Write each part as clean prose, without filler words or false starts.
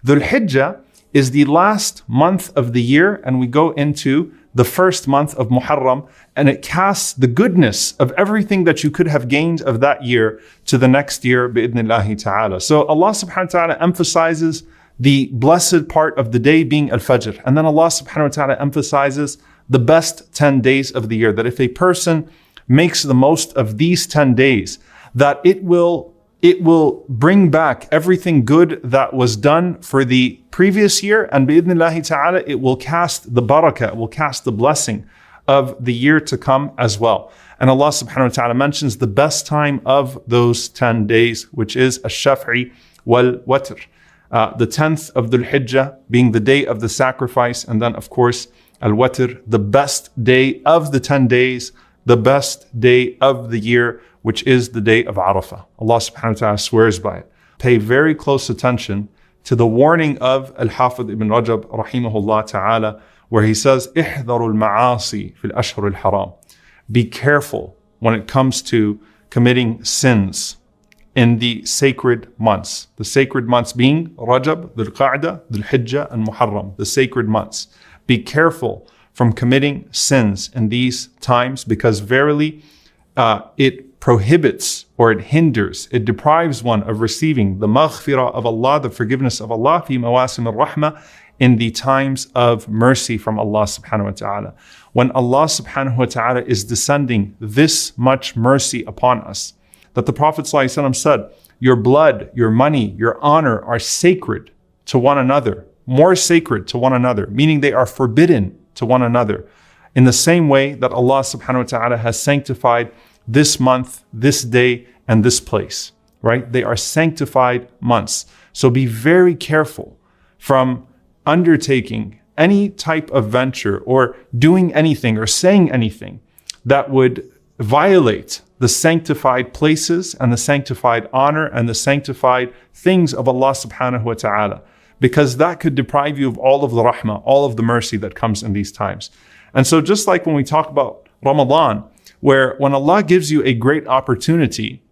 Dhul Hijjah is the last month of the year, and we go into the first month of Muharram, and it casts the goodness of everything that you could have gained of that year to the next year, bi'idhnillahi ta'ala. So Allah subhanahu wa ta'ala emphasizes the blessed part of the day being Al-Fajr. And then Allah subhanahu wa ta'ala emphasizes the best 10 days of the year, that if a person makes the most of these 10 days, that it will bring back everything good that was done for the previous year, and bi'idhnillahi ta'ala, it will cast the barakah, it will cast the blessing of the year to come as well. And Allah subhanahu wa ta'ala mentions the best time of those 10 days, which is ash-shaf'i wal-watr. The 10th of Dhul Hijjah being the day of the sacrifice, and then of course al-watr, the best day of the 10 days, the best day of the year, which is the day of Arafah. Allah subhanahu wa ta'ala swears by it. Pay very close attention to the warning of Al-Hafidh ibn Rajab rahimahullah ta'ala, where he says, احذروا المعاصي في الأشهر الحرام. Be careful when it comes to committing sins in the sacred months. The sacred months being Rajab, Dhul Qa'dah, Dhul Hijjah, and Muharram, the sacred months. Be careful from committing sins in these times, because verily it prohibits or it hinders, it deprives one of receiving the maghfirah of Allah, the forgiveness of Allah, fi mawasim al-rahmah, in the times of mercy from Allah subhanahu wa ta'ala. When Allah subhanahu wa ta'ala is descending this much mercy upon us, that the Prophet ﷺ said, your blood, your money, your honor are sacred to one another, more sacred to one another, meaning they are forbidden to one another. In the same way that Allah subhanahu wa ta'ala has sanctified this month, this day, and this place, right? They are sanctified months. So be very careful from undertaking any type of venture or doing anything or saying anything that would violate the sanctified places and the sanctified honor and the sanctified things of Allah subhanahu wa ta'ala, because that could deprive you of all of the rahmah, all of the mercy that comes in these times. And so just like when we talk about Ramadan, where when Allah gives you a great opportunity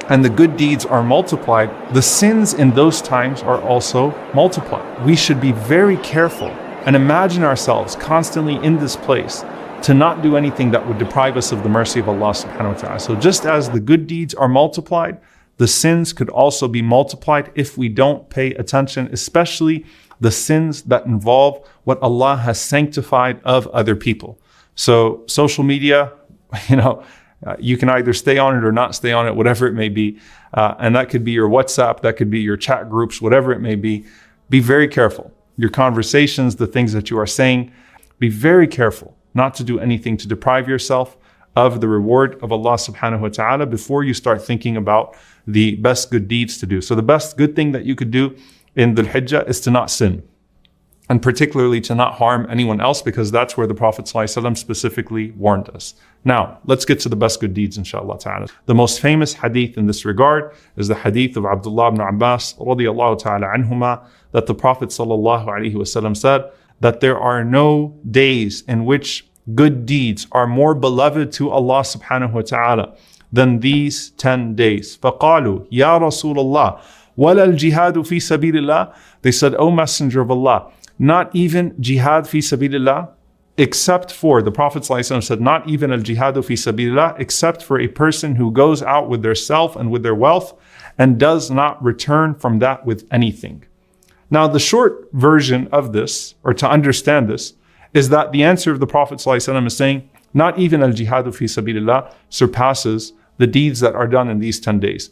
and the good deeds are multiplied, the sins in those times are also multiplied. We should be very careful and imagine ourselves constantly in this place to not do anything that would deprive us of the mercy of Allah subhanahu wa ta'ala. So just as the good deeds are multiplied, the sins could also be multiplied if we don't pay attention, especially the sins that involve what Allah has sanctified of other people. So social media, you can either stay on it or not stay on it, whatever it may be. And that could be your WhatsApp, that could be your chat groups, whatever it may be. Be very careful. Your conversations, the things that you are saying, be very careful not to do anything to deprive yourself of the reward of Allah subhanahu wa ta'ala before you start thinking about the best good deeds to do. So the best good thing that you could do in Dhul Hijjah is to not sin, and particularly to not harm anyone else, because that's where the Prophet ﷺ specifically warned us. Now, let's get to the best good deeds, inshallah ta'ala. The most famous hadith in this regard is the hadith of Abdullah ibn Abbas radiyallahu ta'ala anhuma, that the Prophet ﷺ said that there are no days in which good deeds are more beloved to Allah subhanahu wa ta'ala than these 10 days. فَقَالُوا يَا رَسُولَ اللَّهِ وَلَا الْجِهَادُ فِي سَبِيلِ اللَّهِ. They said, O Messenger of Allah, not even jihad fi sabilillah, except for, the Prophet ﷺ said, not even al-jihadu fi sabilillah, except for a person who goes out with their self and with their wealth and does not return from that with anything. Now, the short version of this, or to understand this, is that the answer of the Prophet ﷺ is saying, not even al-jihadu fi sabilillah surpasses the deeds that are done in these 10 days.